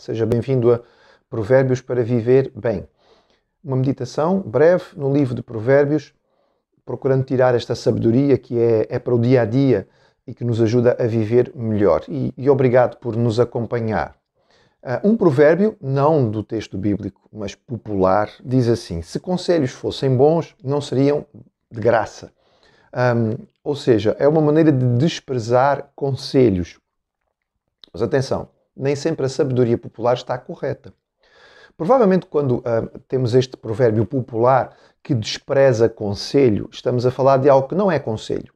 Seja bem-vindo a Provérbios para Viver Bem. Uma meditação breve no livro de Provérbios, procurando tirar esta sabedoria que é para o dia a dia e que nos ajuda a viver melhor. E obrigado por nos acompanhar. Um provérbio, não do texto bíblico, mas popular, diz assim: se conselhos fossem bons, não seriam de graça. Ou seja, é uma maneira de desprezar conselhos. Mas atenção, nem sempre a sabedoria popular está correta. Provavelmente quando temos este provérbio popular que despreza conselho, estamos a falar de algo que não é conselho.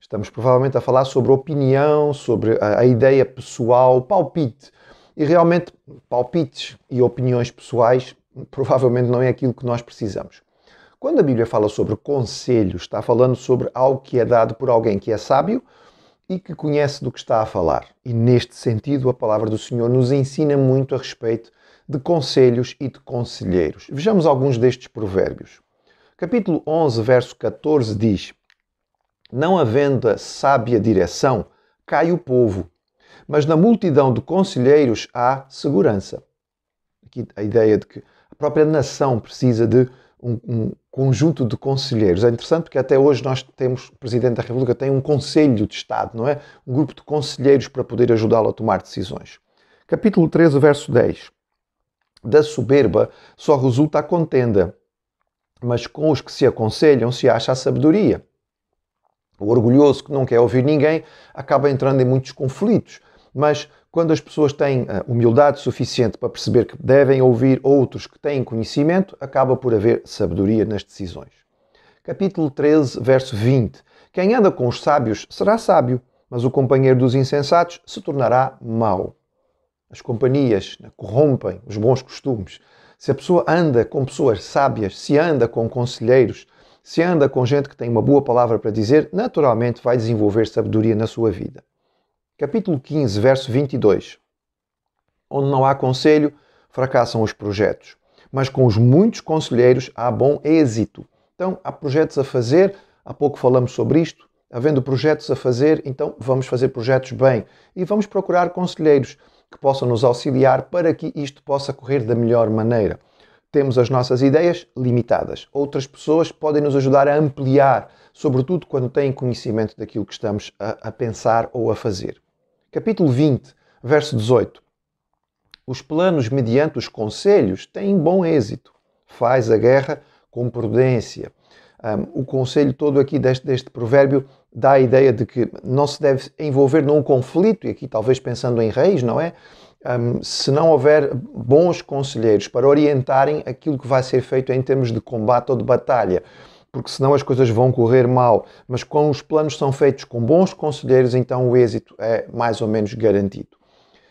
Estamos provavelmente a falar sobre opinião, sobre a ideia pessoal, palpite. E realmente palpites e opiniões pessoais provavelmente não é aquilo que nós precisamos. Quando a Bíblia fala sobre conselho, está falando sobre algo que é dado por alguém que é sábio e que conhece do que está a falar. E neste sentido, a palavra do Senhor nos ensina muito a respeito de conselhos e de conselheiros. Vejamos alguns destes provérbios. Capítulo 11, verso 14 diz: não havendo sábia direção, cai o povo, mas na multidão de conselheiros há segurança. Aqui a ideia de que a própria nação precisa de um conjunto de conselheiros. É interessante porque até hoje nós temos, o Presidente da República tem um Conselho de Estado, não é? Um grupo de conselheiros para poder ajudá-lo a tomar decisões. Capítulo 13, verso 10. Da soberba só resulta a contenda, mas com os que se aconselham se acha a sabedoria. O orgulhoso que não quer ouvir ninguém acaba entrando em muitos conflitos, mas quando as pessoas têm humildade suficiente para perceber que devem ouvir outros que têm conhecimento, acaba por haver sabedoria nas decisões. Capítulo 13, verso 20. Quem anda com os sábios será sábio, mas o companheiro dos insensatos se tornará mau. As companhias corrompem os bons costumes. Se a pessoa anda com pessoas sábias, se anda com conselheiros, se anda com gente que tem uma boa palavra para dizer, naturalmente vai desenvolver sabedoria na sua vida. Capítulo 15, verso 22. Onde não há conselho, fracassam os projetos. Mas com os muitos conselheiros há bom êxito. Então, há projetos a fazer, há pouco falamos sobre isto. Havendo projetos a fazer, então vamos fazer projetos bem. E vamos procurar conselheiros que possam nos auxiliar para que isto possa correr da melhor maneira. Temos as nossas ideias limitadas. Outras pessoas podem nos ajudar a ampliar, sobretudo quando têm conhecimento daquilo que estamos a pensar ou a fazer. Capítulo 20, verso 18. Os planos mediante os conselhos têm bom êxito. Faz a guerra com prudência. O conselho todo aqui deste provérbio dá a ideia de que não se deve envolver num conflito, e aqui talvez pensando em reis, não é? Se não houver bons conselheiros para orientarem aquilo que vai ser feito em termos de combate ou de batalha, porque senão as coisas vão correr mal. Mas quando os planos são feitos com bons conselheiros, então o êxito é mais ou menos garantido.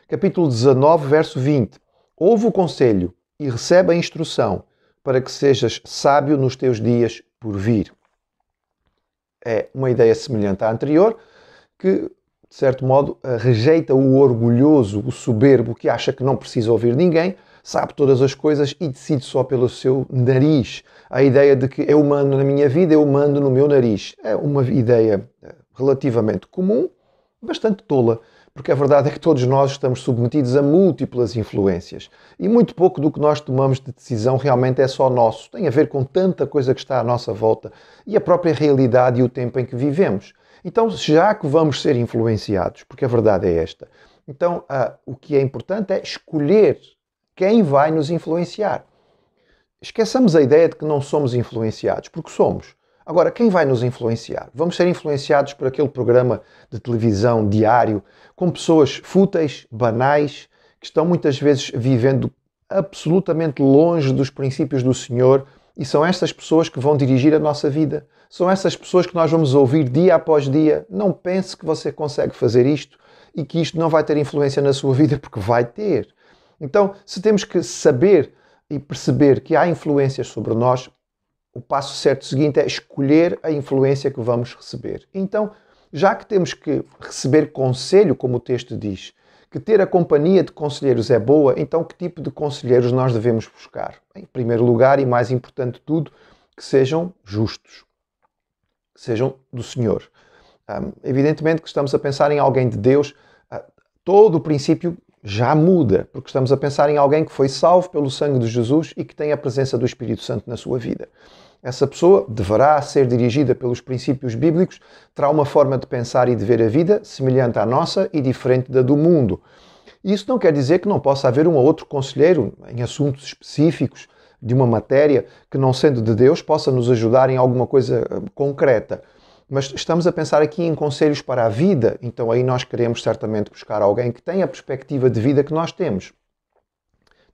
Capítulo 19, verso 20. Ouve o conselho e recebe a instrução para que sejas sábio nos teus dias por vir. É uma ideia semelhante à anterior, que, de certo modo, rejeita o orgulhoso, o soberbo, que acha que não precisa ouvir ninguém, sabe todas as coisas e decide só pelo seu nariz. A ideia de que eu mando na minha vida, eu mando no meu nariz. É uma ideia relativamente comum, bastante tola, porque a verdade é que todos nós estamos submetidos a múltiplas influências. E muito pouco do que nós tomamos de decisão realmente é só nosso. Tem a ver com tanta coisa que está à nossa volta e a própria realidade e o tempo em que vivemos. Então, já que vamos ser influenciados, porque a verdade é esta, então o que é importante é escolher quem vai nos influenciar. Esqueçamos a ideia de que não somos influenciados, porque somos. Agora, quem vai nos influenciar? Vamos ser influenciados por aquele programa de televisão diário, com pessoas fúteis, banais, que estão muitas vezes vivendo absolutamente longe dos princípios do Senhor, e são estas pessoas que vão dirigir a nossa vida. São essas pessoas que nós vamos ouvir dia após dia. Não pense que você consegue fazer isto e que isto não vai ter influência na sua vida, porque vai ter. Então, se temos que saber e perceber que há influências sobre nós, o passo certo seguinte é escolher a influência que vamos receber. Então, já que temos que receber conselho, como o texto diz, que ter a companhia de conselheiros é boa, então que tipo de conselheiros nós devemos buscar? Em primeiro lugar, e mais importante de tudo, que sejam justos, que sejam do Senhor. Evidentemente que estamos a pensar em alguém de Deus. Todo o princípio já muda, porque estamos a pensar em alguém que foi salvo pelo sangue de Jesus e que tem a presença do Espírito Santo na sua vida. Essa pessoa deverá ser dirigida pelos princípios bíblicos, terá uma forma de pensar e de ver a vida semelhante à nossa e diferente da do mundo. Isso não quer dizer que não possa haver um ou outro conselheiro em assuntos específicos de uma matéria que, não sendo de Deus, possa nos ajudar em alguma coisa concreta. Mas estamos a pensar aqui em conselhos para a vida, então aí nós queremos certamente buscar alguém que tenha a perspectiva de vida que nós temos.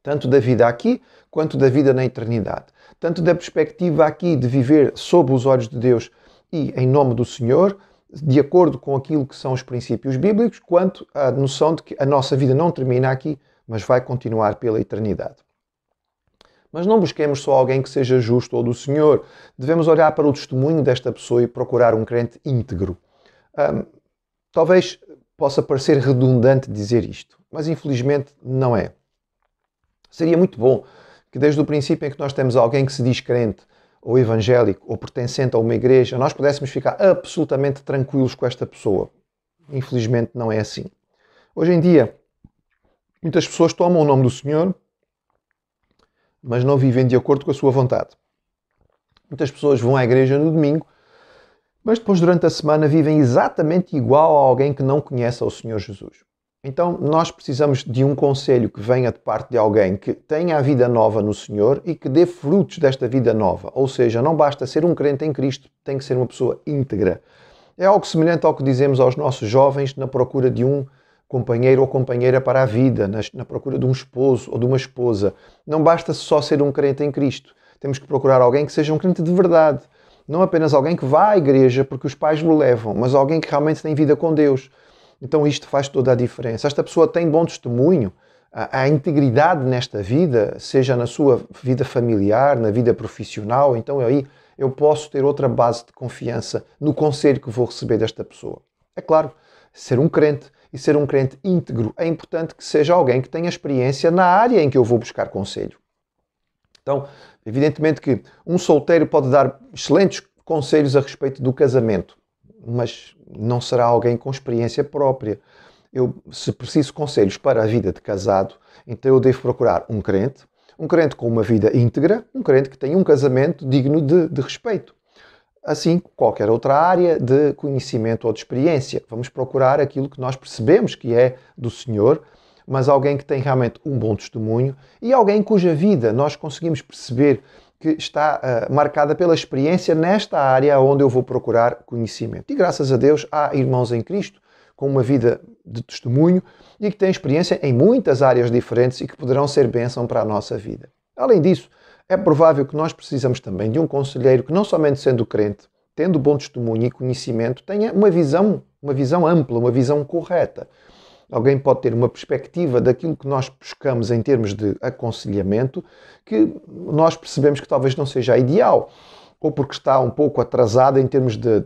Tanto da vida aqui, quanto da vida na eternidade. Tanto da perspectiva aqui de viver sob os olhos de Deus e em nome do Senhor, de acordo com aquilo que são os princípios bíblicos, quanto a noção de que a nossa vida não termina aqui, mas vai continuar pela eternidade. Mas não busquemos só alguém que seja justo ou do Senhor. Devemos olhar para o testemunho desta pessoa e procurar um crente íntegro. Talvez possa parecer redundante dizer isto, mas infelizmente não é. Seria muito bom que desde o princípio em que nós temos alguém que se diz crente, ou evangélico, ou pertencente a uma igreja, nós pudéssemos ficar absolutamente tranquilos com esta pessoa. Infelizmente não é assim. Hoje em dia, muitas pessoas tomam o nome do Senhor, mas não vivem de acordo com a sua vontade. Muitas pessoas vão à igreja no domingo, mas depois durante a semana vivem exatamente igual a alguém que não conhece ao Senhor Jesus. Então nós precisamos de um conselho que venha de parte de alguém que tenha a vida nova no Senhor e que dê frutos desta vida nova. Ou seja, não basta ser um crente em Cristo, tem que ser uma pessoa íntegra. É algo semelhante ao que dizemos aos nossos jovens na procura de um companheiro ou companheira para a vida, na procura de um esposo ou de uma esposa. Não basta só ser um crente em Cristo. Temos que procurar alguém que seja um crente de verdade. Não apenas alguém que vá à igreja porque os pais o levam, mas alguém que realmente tem vida com Deus. Então isto faz toda a diferença. Esta pessoa tem bom testemunho, há integridade nesta vida, seja na sua vida familiar, na vida profissional, então aí eu posso ter outra base de confiança no conselho que vou receber desta pessoa. É claro, ser um crente e ser um crente íntegro é importante que seja alguém que tenha experiência na área em que eu vou buscar conselho. Então, evidentemente que um solteiro pode dar excelentes conselhos a respeito do casamento, mas não será alguém com experiência própria. Se preciso conselhos para a vida de casado, então eu devo procurar um crente com uma vida íntegra, um crente que tenha um casamento digno de respeito. Assim, qualquer outra área de conhecimento ou de experiência. Vamos procurar aquilo que nós percebemos que é do Senhor, mas alguém que tem realmente um bom testemunho e alguém cuja vida nós conseguimos perceber que está marcada pela experiência nesta área onde eu vou procurar conhecimento. E graças a Deus há irmãos em Cristo com uma vida de testemunho e que têm experiência em muitas áreas diferentes e que poderão ser bênção para a nossa vida. Além disso, é provável que nós precisamos também de um conselheiro que, não somente sendo crente, tendo bom testemunho e conhecimento, tenha uma visão ampla, uma visão correta. Alguém pode ter uma perspectiva daquilo que nós buscamos em termos de aconselhamento que nós percebemos que talvez não seja ideal, ou porque está um pouco atrasado em termos de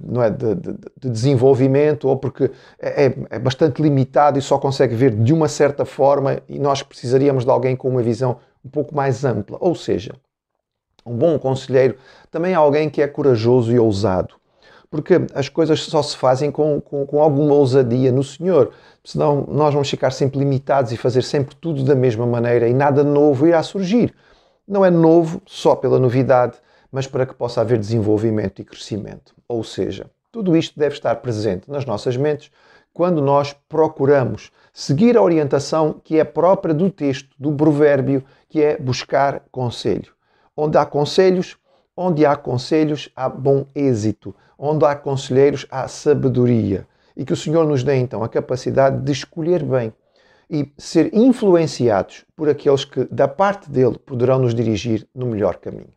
desenvolvimento, ou porque é bastante limitado e só consegue ver de uma certa forma e nós precisaríamos de alguém com uma visão um pouco mais ampla. Ou seja, um bom conselheiro também é alguém que é corajoso e ousado. Porque as coisas só se fazem com alguma ousadia no Senhor. Senão nós vamos ficar sempre limitados e fazer sempre tudo da mesma maneira e nada novo irá surgir. Não é novo só pela novidade, mas para que possa haver desenvolvimento e crescimento. Ou seja, tudo isto deve estar presente nas nossas mentes quando nós procuramos seguir a orientação que é própria do texto, do provérbio, que é buscar conselho. Onde há conselhos, há bom êxito. Onde há conselheiros, há sabedoria. E que o Senhor nos dê, então, a capacidade de escolher bem e ser influenciados por aqueles que, da parte dele, poderão nos dirigir no melhor caminho.